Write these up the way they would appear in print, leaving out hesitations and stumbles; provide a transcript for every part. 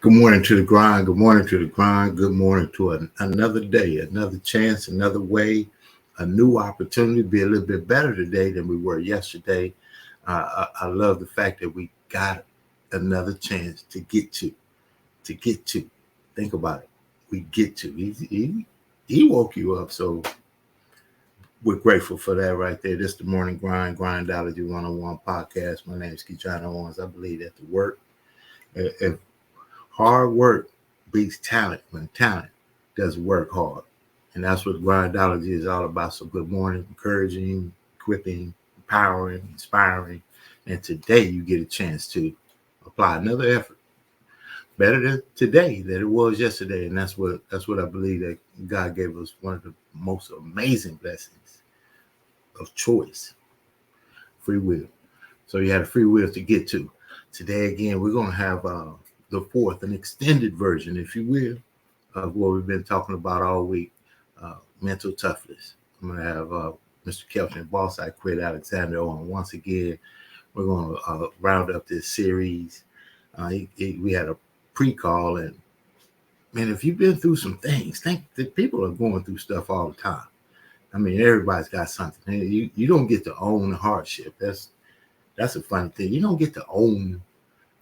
Good morning to the grind. Good morning to the grind. Good morning to another day, another chance, another way, a new opportunity to be a little bit better today than we were yesterday. I love the fact that we got another chance to get to. Think about it. We get to. He woke you up, so we're grateful for that right there. This is the Morning Grind Grindology101 Podcast. My name is KeJohnna Owens. I believe that the work, if hard work beats talent when talent doesn't work hard. And that's what Grindology is all about. So good morning, encouraging, equipping, empowering, inspiring. And today you get a chance to apply another effort. Better than today than it was yesterday. And that's what I believe that God gave us, one of the most amazing blessings of choice. Free will. So you had a free will to get to. Today again, we're going to have the fourth, an extended version, if you will, of what we've been talking about all week, mental toughness. I'm going to have Mr. Kelton, Boss I Quit Alexander on once again. We're going to round up this series. We had a pre-call, and man, if you've been through some things, think that people are going through stuff all the time. I mean, everybody's got something. You don't get to own the hardship. That's a funny thing. You don't get to own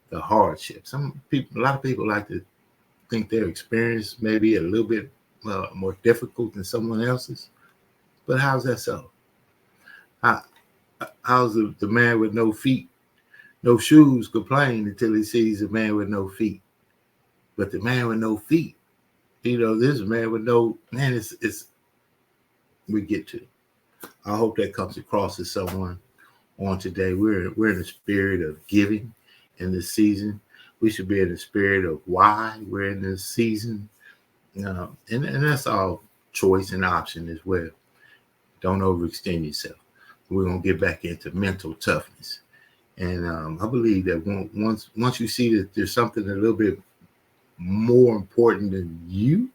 the hardship. A lot of people like to think their experience may be a little bit more difficult than someone else's. But how's that so? How's the man with no feet, no shoes complain until he sees a man with no feet? But the man with no feet, this man with no, man, it's we get to. I hope that comes across to someone on today. We're in the spirit of giving in this season. We should be in the spirit of why we're in this season. And that's all choice and option as well. Don't overextend yourself. We're going to get back into mental toughness. And I believe that once you see that there's something a little bit more important than you,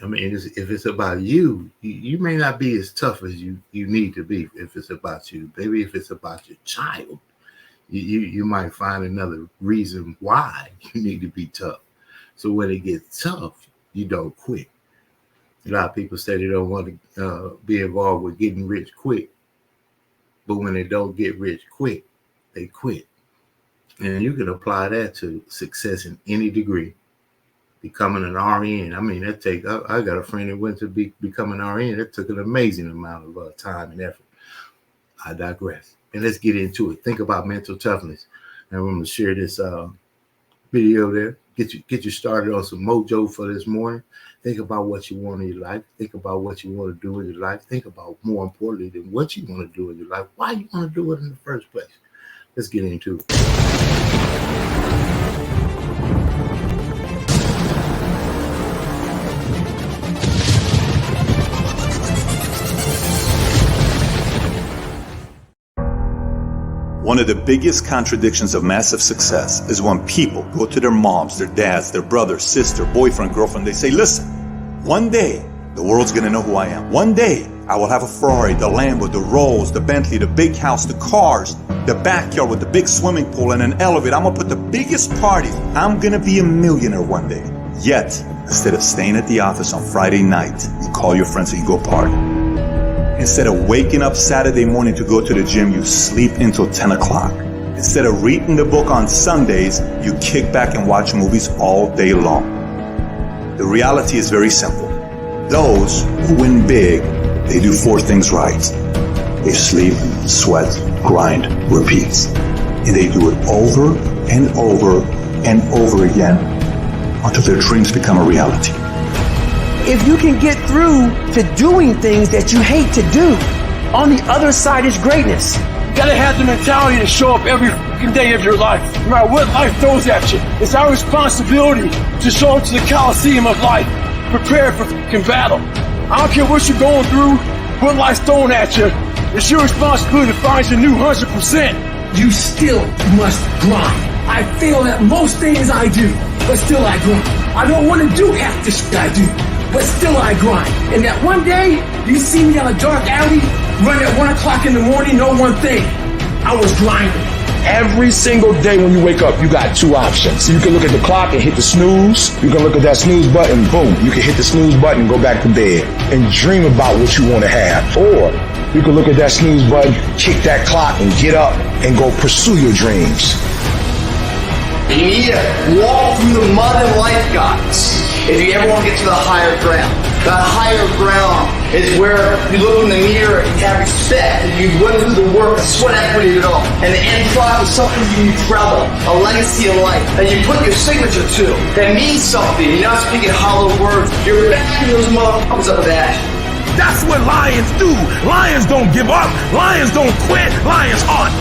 I mean, if it's about you, you may not be as tough as you need to be if it's about you. Maybe if it's about your child, you might find another reason why you need to be tough. So when it gets tough, you don't quit. A lot of people say they don't want to be involved with getting rich quick. But when they don't get rich quick, they quit. And you can apply that to success in any degree. Becoming an RN. I mean, I got a friend that went to become an RN. That took an amazing amount of time and effort. I digress. And let's get into it. Think about mental toughness. And I'm going to share this video there. Get you started on some mojo for this morning. Think about what you want in your life. Think about what you want to do in your life. Think about, more importantly than what you want to do in your life, why you want to do it in the first place. Let's get into it. One of the biggest contradictions of massive success is when people go to their moms, their dads, their brother, sister, boyfriend, girlfriend. They say, listen, one day the world's going to know who I am. One day I will have a Ferrari, the Lambo, the Rolls, the Bentley, the big house, the cars, the backyard with the big swimming pool and an elevator. I'm going to put the biggest parties. I'm going to be a millionaire one day. Yet, instead of staying at the office on Friday night, you call your friends and you go party. Instead of waking up Saturday morning to go to the gym, you sleep until 10 o'clock. Instead of reading the book on Sundays, you kick back and watch movies all day long. The reality is very simple. Those who win big, they do four things right. They sleep, sweat, grind, repeat. And they do it over and over and over again until their dreams become a reality. If you can get through to doing things that you hate to do, on the other side is greatness. You gotta have the mentality to show up every fucking day of your life, no matter what life throws at you. It's our responsibility to show up to the Coliseum of life, prepared for fucking battle. I don't care what you're going through, what life's throwing at you. It's your responsibility to find your new 100%. You still must grind. I fail at most things I do, but still I grind. I don't want to do half the shit I do, but still I grind. And that one day, you see me on a dark alley, run at 1 o'clock in the morning, know one thing. I was grinding. Every single day when you wake up, you got two options. You can look at the clock and hit the snooze. You can look at that snooze button, boom. You can hit the snooze button and go back to bed and dream about what you want to have. Or you can look at that snooze button, kick that clock and get up and go pursue your dreams. You need to walk through the mud of life, guys, if you ever want to get to the higher ground. That higher ground is where you look in the mirror and you have respect, and you went through the work, the sweat equity of it all. And the end product is something you travel, a legacy of life, and you put your signature to. That means something. You're not speaking hollow words. You're backing those motherfuckers up with action. That's what lions do. Lions don't give up. Lions don't quit. Lions hunt.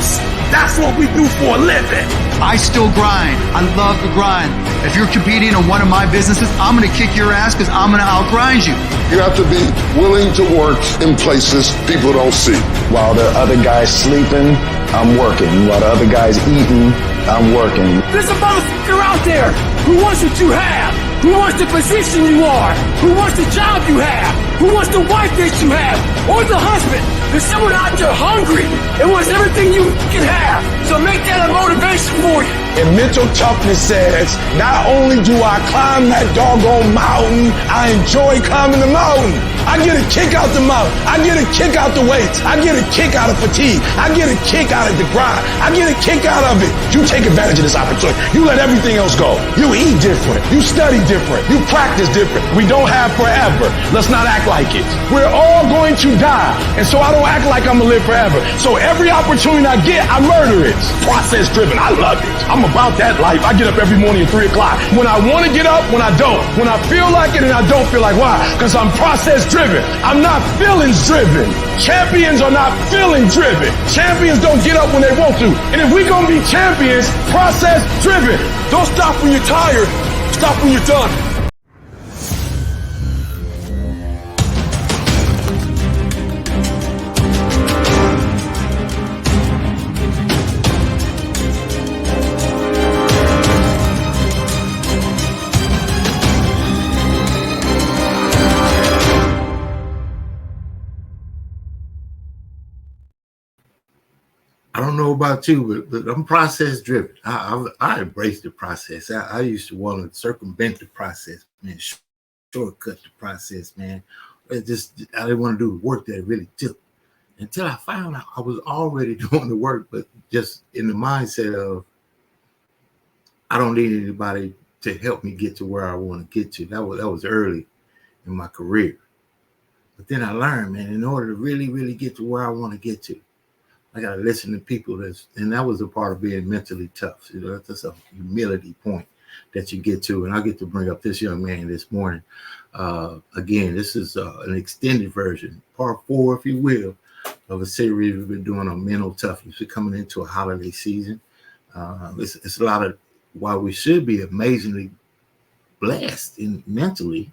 That's what we do for a living. I still grind. I love the grind. If you're competing in one of my businesses, I'm going to kick your ass because I'm going to outgrind you. You have to be willing to work in places people don't see. While the other guy's sleeping, I'm working. While the other guy's eating, I'm working. There's a motherfucker out there who wants what you have, who wants the position you are, who wants the job you have, who wants the wife that you have, or the husband. There's someone out there hungry and wants everything you can have. So make that a motivation for you. And mental toughness says, not only do I climb that doggone mountain, I enjoy climbing the mountain. I get a kick out the mountain. I get a kick out the weights. I get a kick out of fatigue. I get a kick out of the grind. I get a kick out of it. You take advantage of this opportunity. You let everything else go. You eat different. You study different. You practice different. We don't have forever. Let's not act like it. We're all going to die. And so I don't act like I'm going to live forever. So every opportunity I get, I murder it. Process driven. I love it. I'm about that life. I get up every morning at 3 o'clock. When I want to get up, when I don't. When I feel like it and I don't feel like, why? Because I'm process driven. I'm not feelings driven. Champions are not feeling driven. Champions don't get up when they want to. And if we're going to be champions, process driven. Don't stop when you're tired. Stop when you're done. I don't know about you, but I'm process driven. I embrace the process. I used to want to circumvent the process, man, shortcut the process, man. I didn't want to do the work that it really took. Until I found out I was already doing the work, but just in the mindset of I don't need anybody to help me get to where I want to get to. That was early in my career. But then I learned, man, in order to really, really get to where I want to get to, I got to listen to people and that was a part of being mentally tough. You know, that's a humility point that you get to. And I get to bring up this young man this morning. Again, this is an extended version, part 4, if you will, of a series we've been doing on mental toughness. We're coming into a holiday season. It's a lot of, while we should be amazingly blessed mentally,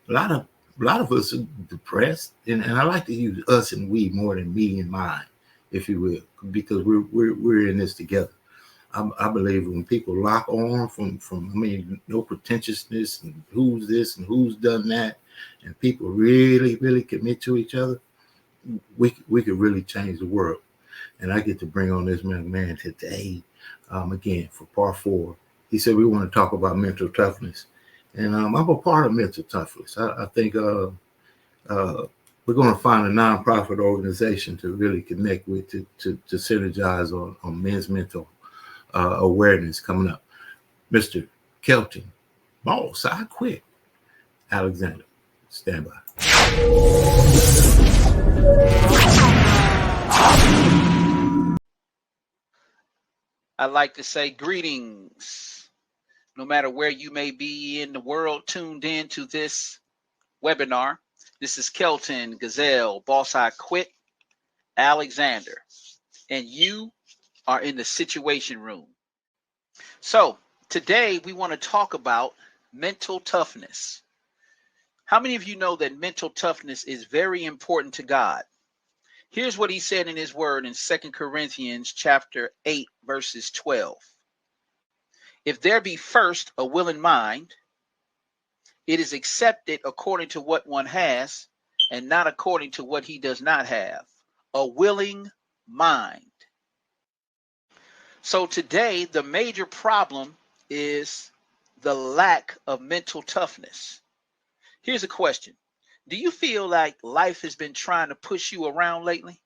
a lot of us are depressed. And I like to use us and we more than me and mine, if you will, because we're in this together. I believe when people lock on from no pretentiousness and who's this and who's done that, and people really, really commit to each other, we could really change the world. And I get to bring on this man today, again, for part 4. He said we want to talk about mental toughness. And I'm a part of mental toughness. I think we're going to find a nonprofit organization to really connect with, to synergize on men's mental awareness coming up. Mr. Kelton, boss, I quit. Alexander, stand by. I like to say greetings, no matter where you may be in the world tuned in to this webinar. This is Kelton, Gazelle, Boss I Quit, Alexander, and you are in the Situation Room. So today we want to talk about mental toughness. How many of you know that mental toughness is very important to God? Here's what he said in his word in 2 Corinthians chapter 8, verses 12. If there be first a willing mind, it is accepted according to what one has and not according to what he does not have. A willing mind. So today, the major problem is the lack of mental toughness. Here's a question. Do you feel like life has been trying to push you around lately?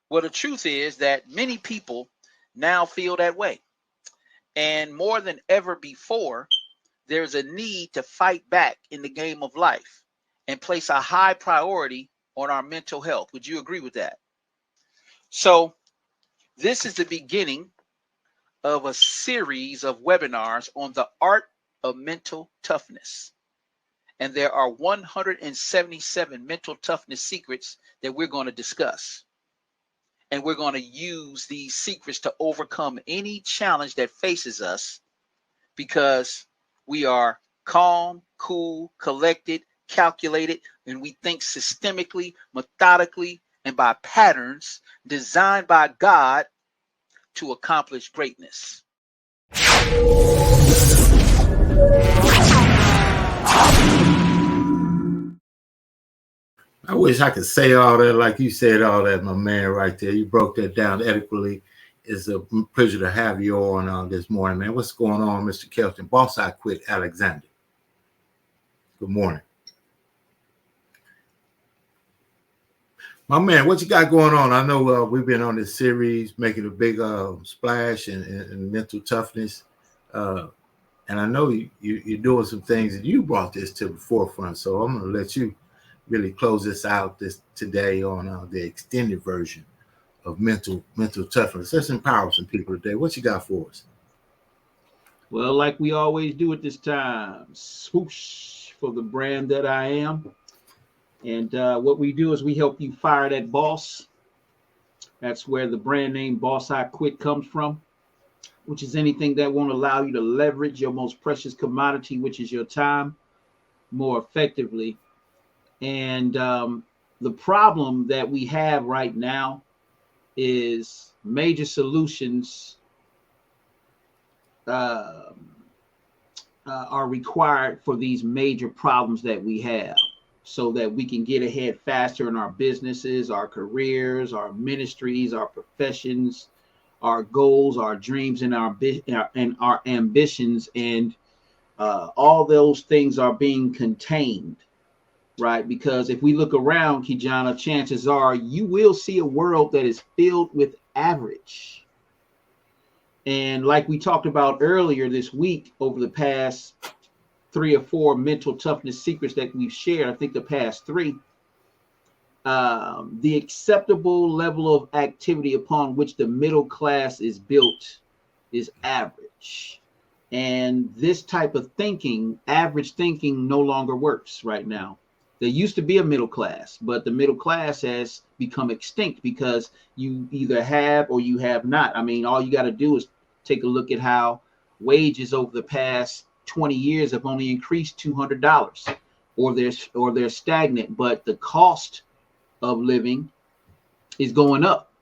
Well, the truth is that many people now feel that way. And more than ever before, there's a need to fight back in the game of life and place a high priority on our mental health. Would you agree with that? So this is the beginning of a series of webinars on the art of mental toughness. And there are 177 mental toughness secrets that we're going to discuss. And we're going to use these secrets to overcome any challenge that faces us, because we are calm, cool, collected, calculated, and we think systemically, methodically, and by patterns designed by God to accomplish greatness. I wish I could say all that like you said all that, my man, right there. You broke that down adequately. It's a pleasure to have you on this morning, man. What's going on, Mr. Kelton? Boss, I quit, Alexander. Good morning. My man, what you got going on? I know we've been on this series making a big splash in mental toughness. And I know you're doing some things, and you brought this to the forefront. So I'm going to let you really close this out today on the extended version of mental toughness. Let's empower some people today. What you got for us? Well, like we always do at this time, swoosh for the brand that I am. And what we do is we help you fire that boss. That's where the brand name Boss I Quit comes from, which is anything that won't allow you to leverage your most precious commodity, which is your time, more effectively. And the problem that we have right now is major solutions are required for these major problems that we have, so that we can get ahead faster in our businesses, our careers, our ministries, our professions, our goals, our dreams, and our ambitions. And all those things are being contained. Right, because if we look around, KeJohnna, chances are you will see a world that is filled with average. And like we talked about earlier this week, over the past 3 or 4 mental toughness secrets that we've shared, I think the past 3, the acceptable level of activity upon which the middle class is built is average. And this type of thinking, average thinking, no longer works right now. There used to be a middle class, but the middle class has become extinct because you either have or you have not. I mean, all you got to do is take a look at how wages over the past 20 years have only increased $200, or they're stagnant, but the cost of living is going up.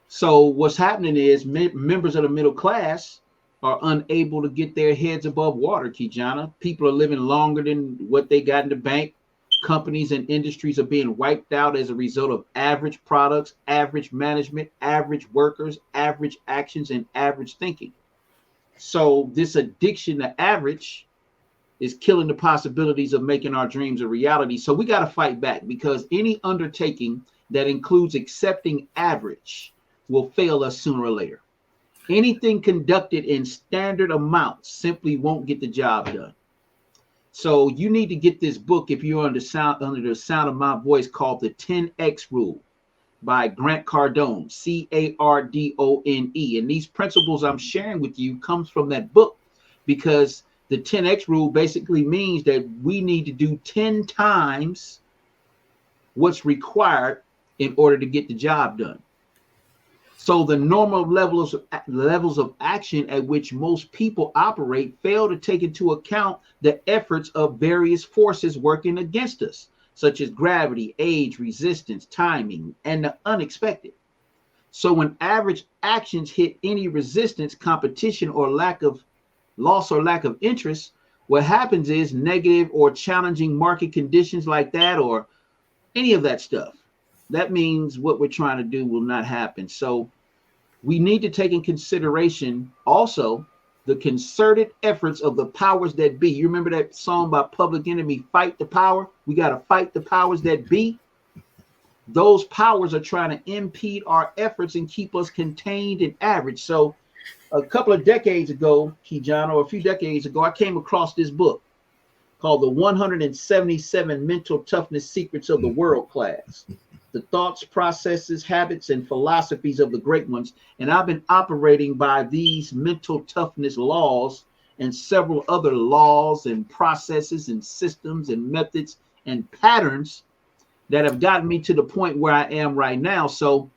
So what's happening is members of the middle class are unable to get their heads above water, KeJohnna. People are living longer than what they got in the bank. Companies and industries are being wiped out as a result of average products, average management, average workers, average actions, and average thinking. So this addiction to average is killing the possibilities of making our dreams a reality. So we got to fight back, because any undertaking that includes accepting average will fail us sooner or later. Anything conducted in standard amounts simply won't get the job done. So you need to get this book if you're under the sound of my voice, called The 10X Rule by Grant Cardone, Cardone. And these principles I'm sharing with you comes from that book, because the 10X Rule basically means that we need to do 10 times what's required in order to get the job done. So the normal levels of action at which most people operate fail to take into account the efforts of various forces working against us, such as gravity, age, resistance, timing, and the unexpected. So when average actions hit any resistance, competition, or lack of interest, what happens is negative or challenging market conditions like that, or any of that stuff. That means what we're trying to do will not happen. So We need to take in consideration also the concerted efforts of the powers that be. You remember that song by Public Enemy, Fight the Power? We got to fight the powers that be. Those powers are trying to impede our efforts and keep us contained and average. So a couple of decades ago, KeJohnna, or a few decades ago, I came across this book called The 177 Mental Toughness Secrets of the World Class. The thoughts, processes, habits, and philosophies of the great ones. And I've been operating by these mental toughness laws and several other laws and processes and systems and methods and patterns that have gotten me to the point where I am right now. So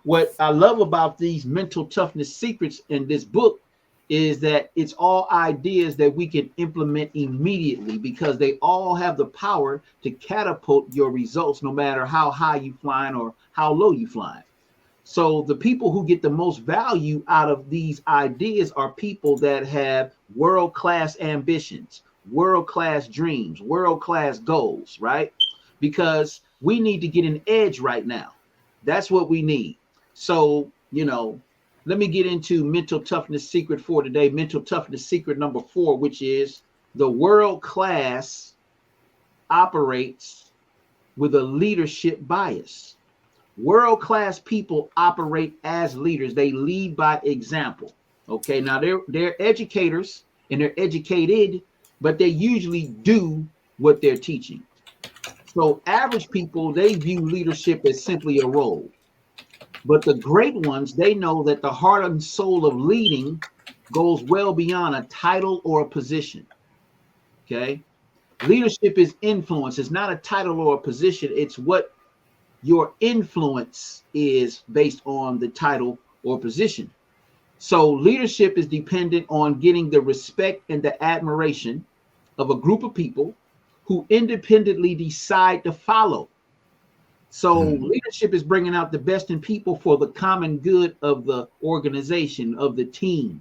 what I love about these mental toughness secrets in this book is that it's all ideas that we can implement immediately, because they all have the power to catapult your results, no matter how high you flying or how low you flying. So the people who get the most value out of these ideas are people that have world-class ambitions, world-class dreams, world-class goals, right? Because we need to get an edge right now. That's what we need. So, let me get into mental toughness secret for today. Mental toughness secret number 4, which is the world class operates with a leadership bias. World class people operate as leaders. They lead by example. Okay, now they're educators and they're educated, but they usually do what they're teaching. So average people, they view leadership as simply a role. But the great ones, they know that the heart and soul of leading goes well beyond a title or a position. Okay. Leadership is influence. It's not a title or a position. It's what your influence is based on the title or position. So leadership is dependent on getting the respect and the admiration of a group of people who independently decide to follow. So leadership is bringing out the best in people for the common good of the organization, of the team,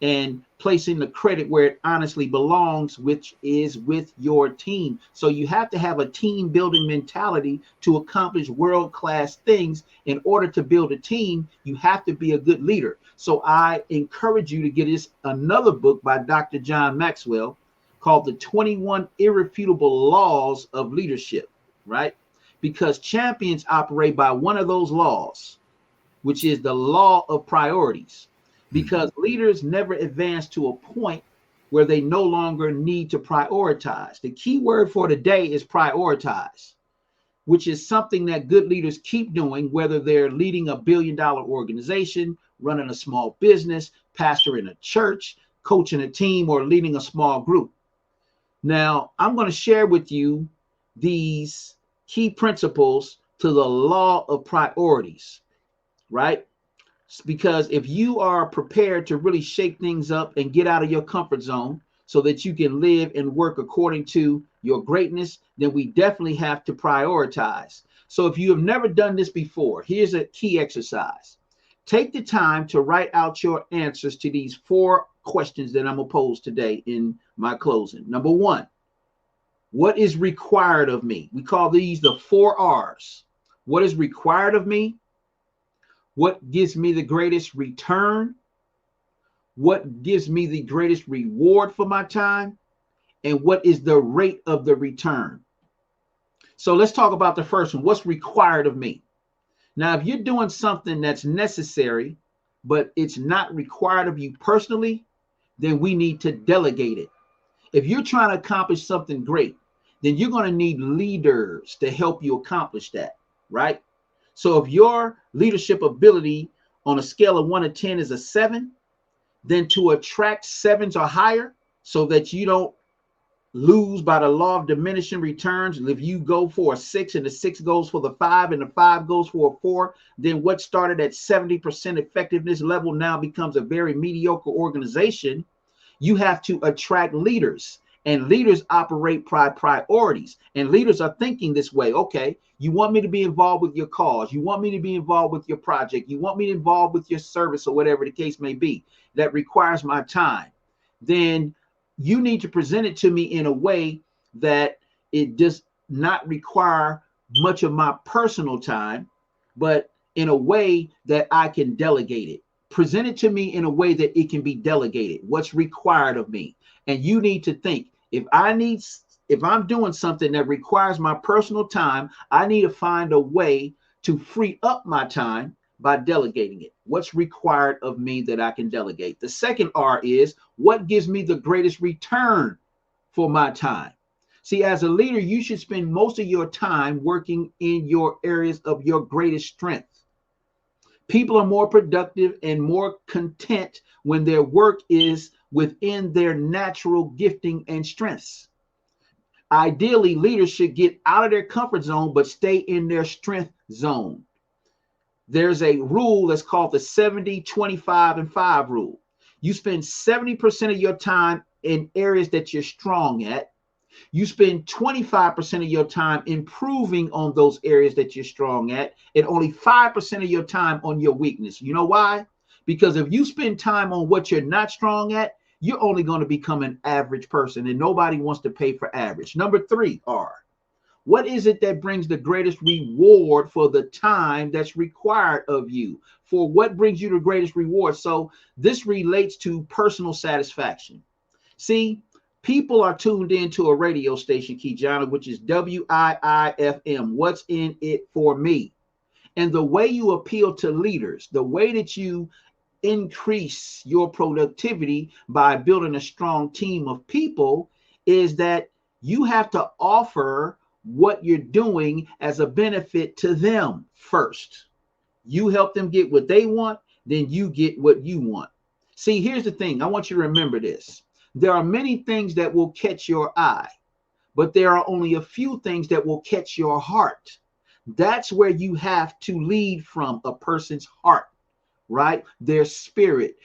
and placing the credit where it honestly belongs, which is with your team. So you have to have a team building mentality to accomplish world-class things. In order to build a team, you have to be a good leader. So I encourage you to get another book by Dr. John Maxwell called The 21 Irrefutable Laws of Leadership, right? Because champions operate by one of those laws, which is the law of priorities. Because leaders never advance to a point where they no longer need to prioritize. The key word for today is prioritize, which is something that good leaders keep doing, whether they're leading a billion-dollar organization, running a small business, pastoring a church, coaching a team, or leading a small group. Now, I'm going to share with you these key principles to the law of priorities, right? Because if you are prepared to really shake things up and get out of your comfort zone so that you can live and work according to your greatness, then we definitely have to prioritize. So if you have never done this before, here's a key exercise. Take the time to write out your answers to these 4 questions that I'm going to pose today in my closing. Number 1, what is required of me? We call these the 4 R's. What is required of me? What gives me the greatest return? What gives me the greatest reward for my time? And what is the rate of the return? So let's talk about the first one. What's required of me? Now, if you're doing something that's necessary, but it's not required of you personally, then we need to delegate it. If you're trying to accomplish something great, then you're going to need leaders to help you accomplish that, right? So if your leadership ability on a scale of 1 to 10 is a 7, then to attract 7s or higher so that you don't lose by the law of diminishing returns. If you go for a 6 and the 6 goes for the 5 and the 5 goes for a 4, then what started at 70% effectiveness level now becomes a very mediocre organization. You have to attract leaders, and leaders operate by priorities, and leaders are thinking this way. Okay, you want me to be involved with your cause. You want me to be involved with your project. You want me to be involved with your service or whatever the case may be that requires my time. Then you need to present it to me in a way that it does not require much of my personal time, but in a way that I can delegate it. Present it to me in a way that it can be delegated. What's required of me? And you need to think, if I'm doing something that requires my personal time, I need to find a way to free up my time by delegating it. What's required of me that I can delegate? The second R is, what gives me the greatest return for my time? See, as a leader, you should spend most of your time working in your areas of your greatest strength. People are more productive and more content when their work is within their natural gifting and strengths. Ideally, leaders should get out of their comfort zone, but stay in their strength zone. There's a rule that's called the 70, 25, and 5 rule. You spend 70% of your time in areas that you're strong at. You spend 25% of your time improving on those areas that you're strong at, and only 5% of your time on your weakness. You know why? Because if you spend time on what you're not strong at, you're only going to become an average person, and nobody wants to pay for average. Number 3 are, what is it that brings the greatest reward for the time that's required of you? For what brings you the greatest reward? So this relates to personal satisfaction. See, people are tuned into a radio station, KeJohnna, which is WIIFM. What's in it for me? And the way you appeal to leaders, the way that you increase your productivity by building a strong team of people, is that you have to offer what you're doing as a benefit to them first. You help them get what they want, then you get what you want. See, here's the thing. I want you to remember this. There are many things that will catch your eye, but there are only a few things that will catch your heart. That's where you have to lead from a person's heart, right? Their spirit,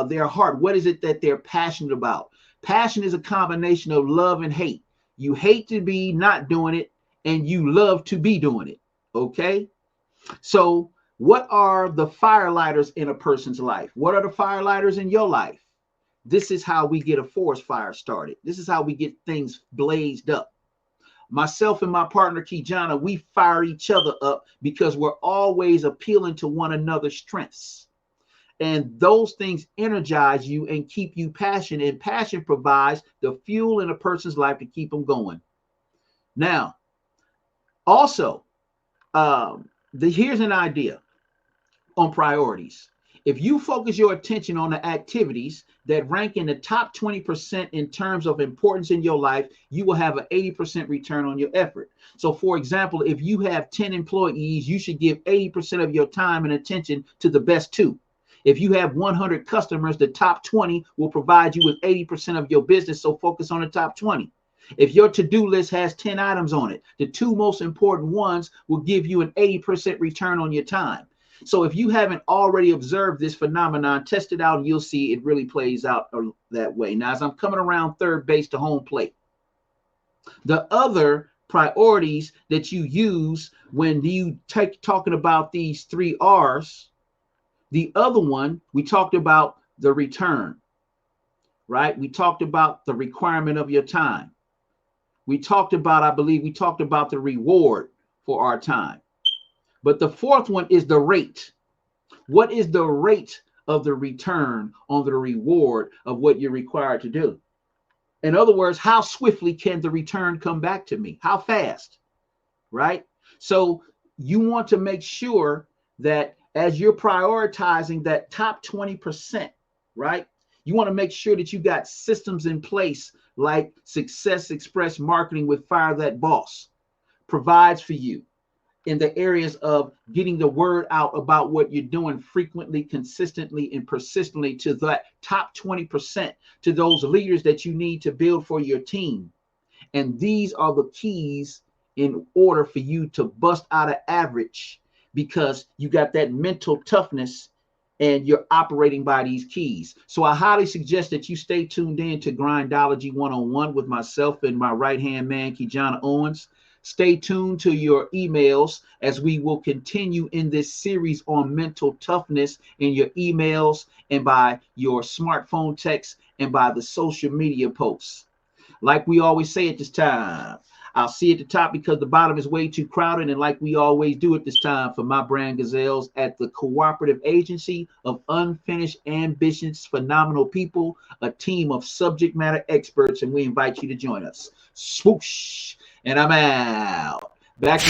their heart. What is it that they're passionate about? Passion is a combination of love and hate. You hate to be not doing it, and you love to be doing it, okay? So what are the firelighters in a person's life? What are the firelighters in your life? This is how we get a forest fire started. This is how we get things blazed up. Myself and my partner, KeJohnna, we fire each other up because we're always appealing to one another's strengths. And those things energize you and keep you passionate. And passion provides the fuel in a person's life to keep them going. Now, also, here's an idea on priorities. If you focus your attention on the activities that rank in the top 20% in terms of importance in your life, you will have an 80% return on your effort. So, for example, if you have 10 employees, you should give 80% of your time and attention to the best 2. If you have 100 customers, the top 20 will provide you with 80% of your business, so focus on the top 20. If your to-do list has 10 items on it, the 2 most important ones will give you an 80% return on your time. So if you haven't already observed this phenomenon, test it out and you'll see it really plays out that way. Now, as I'm coming around third base to home plate, the other priorities that you use when you talking about these 3 R's, the other one, we talked about the return, right? We talked about the requirement of your time. We talked about, I believe we talked about the reward for our time. But the fourth one is the rate. What is the rate of the return on the reward of what you're required to do? In other words, how swiftly can the return come back to me? How fast, right? So you want to make sure that as you're prioritizing that top 20%, right? You want to make sure that you got systems in place like Success Express Marketing with Fire That Boss provides for you in the areas of getting the word out about what you're doing frequently, consistently, and persistently to that top 20%, to those leaders that you need to build for your team. And these are the keys in order for you to bust out of average, because you got that mental toughness and you're operating by these keys. So I highly suggest that you stay tuned in to Grindology101 with myself and my right-hand man, KeJohnna Owens. Stay tuned to your emails as we will continue in this series on mental toughness in your emails and by your smartphone text and by the social media posts. Like we always say at this time, I'll see at the top because the bottom is way too crowded. And like we always do at this time for my brand Gazelles at the Cooperative Agency of Unfinished Ambitions, phenomenal people, a team of subject matter experts, and we invite you to join us. Swoosh, and I'm out. Back to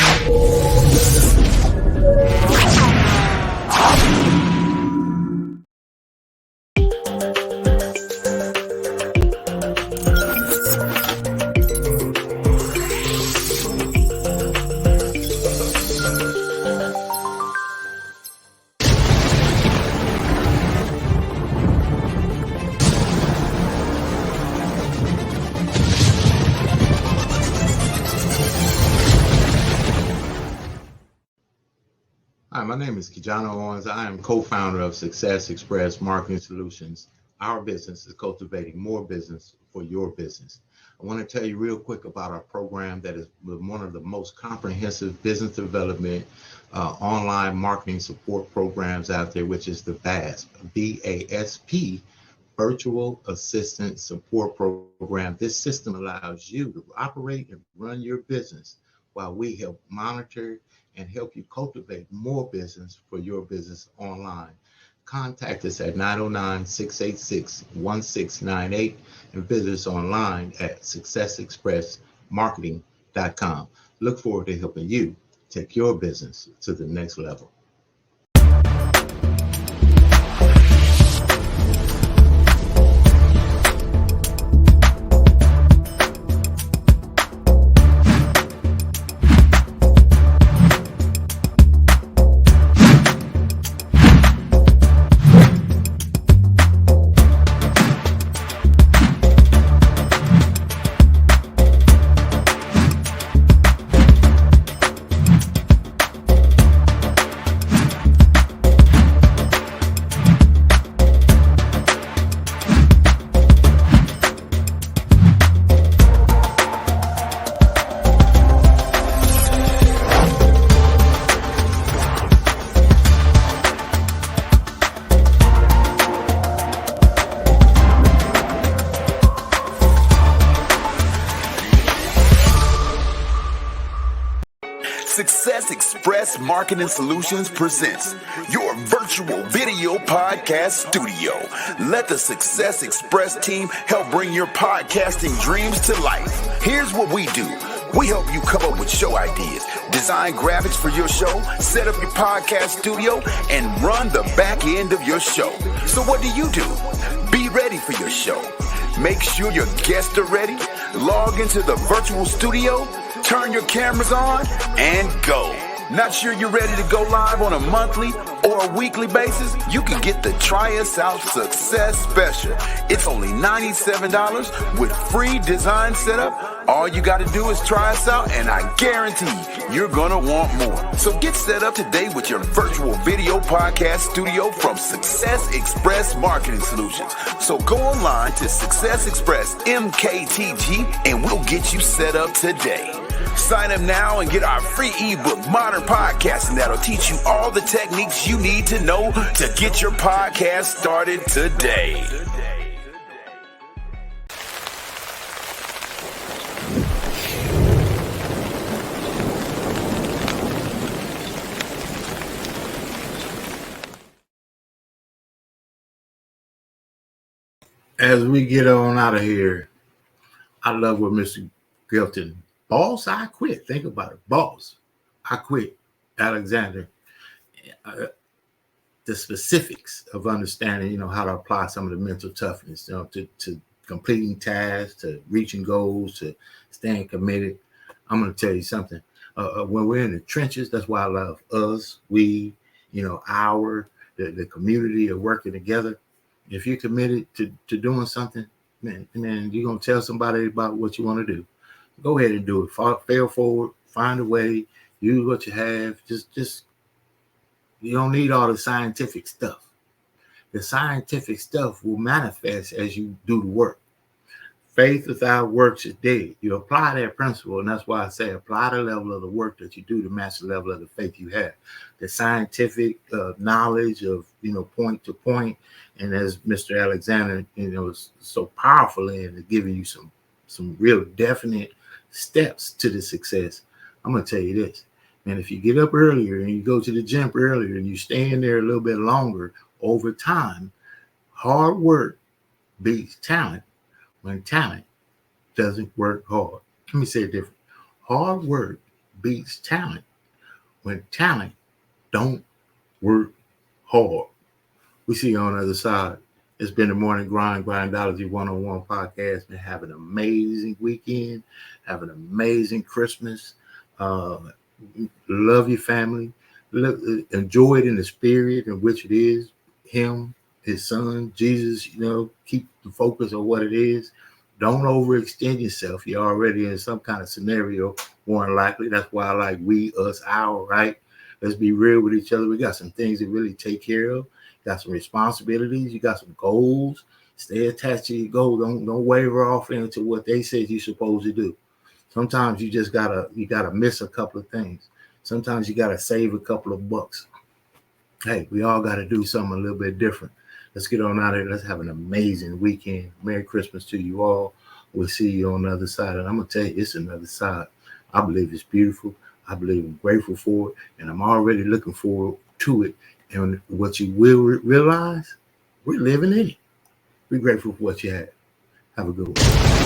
Hi, my name is KeJohnna Owens. I am co-founder of Success Express Marketing Solutions. Our business is cultivating more business for your business. I want to tell you real quick about our program that is one of the most comprehensive business development online marketing support programs out there, which is the VASP, VASP, Virtual Assistant Support Program. This system allows you to operate and run your business while we help monitor and help you cultivate more business for your business online. Contact us at 909-686-1698 and visit us online at successexpressmarketing.com. Look forward to helping you take your business to the next level. Success Express Marketing Solutions presents your virtual video podcast studio. Let the Success Express team help bring your podcasting dreams to life. Here's what we do. We help you come up with show ideas, design graphics for your show, set up your podcast studio, and run the back end of your show. So what do? Be ready for your show. Make sure your guests are ready. Log into the virtual studio, turn your cameras on, and go. Not sure you're ready to go live on a monthly or a weekly basis? You can get the Try Us Out Success Special. It's only $97 with free design setup. All you got to do is try us out, and I guarantee you're going to want more. So get set up today with your virtual video podcast studio from Success Express Marketing Solutions. So go online to Success Express MKTG, and we'll get you set up today. Sign up now and get our free ebook, Modern Podcasting, that'll teach you all the techniques you need to know to get your podcast started today. As we get on out of here, I love what Mr. Kelton, boss, I quit. Think about it. Boss, I quit. Alexander. The specifics of understanding, how to apply some of the mental toughness, to completing tasks, to reaching goals, to staying committed. I'm going to tell you something. When we're in the trenches, that's why I love us, we, the community of working together. If you're committed to doing something, man, you're going to tell somebody about what you want to do. Go ahead and do it. Fail forward, find a way, use what you have. Just you don't need all the scientific stuff. The scientific stuff will manifest as you do the work. Faith without works is dead. You apply that principle, and that's why I say apply the level of the work that you do to match the level of the faith you have. The scientific knowledge of, point to point, and as Mr. Alexander, is so powerful in giving you some real definite steps to the success. I'm going to tell you this. And if you get up earlier and you go to the gym earlier and you stay in there a little bit longer, over time, hard work beats talent when talent doesn't work hard. Let me say it different. Hard work beats talent when talent don't work hard. We see you on the other side. It's been the Morning Grind Grindology101 Podcast. Been having an amazing weekend, have an amazing Christmas. Love your family. Enjoy it in the spirit in which it is. Him, his son, Jesus, keep the focus on what it is. Don't overextend yourself. You're already in some kind of scenario, more than likely. That's why I like we, us, our, right? Let's be real with each other. We got some things to really take care of. Got some responsibilities. You got some goals. Stay attached to your goals. Don't waver off into what they said you're supposed to do. Sometimes you just gotta miss a couple of things. Sometimes you gotta save a couple of bucks. Hey, we all gotta do something a little bit different. Let's get on out of here. Let's have an amazing weekend. Merry Christmas to you all. We'll see you on the other side. And I'm gonna tell you, it's another side. I believe it's beautiful. I believe I'm grateful for it, and I'm already looking forward to it. And what you will realize, we're living in it. Be grateful for what you have. Have a good one.